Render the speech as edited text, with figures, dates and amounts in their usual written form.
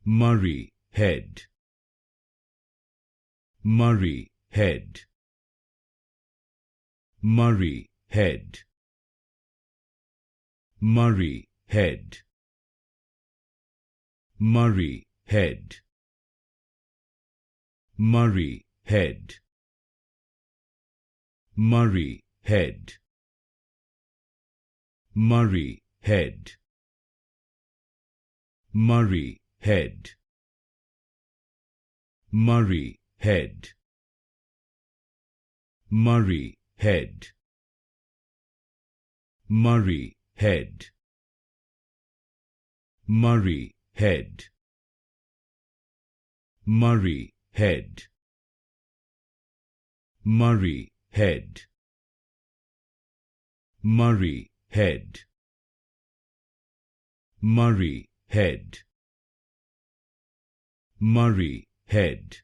Murray Head, Murray Head, Murray Head, Murray Head, Murray Head, Murray Head, Murray Head, Murray Head, Murray Head, Murray Head, Murray Head, Murray Head, Murray Head, Murray Head, Murray Head, Murray Head, Murray Head, Murray Head,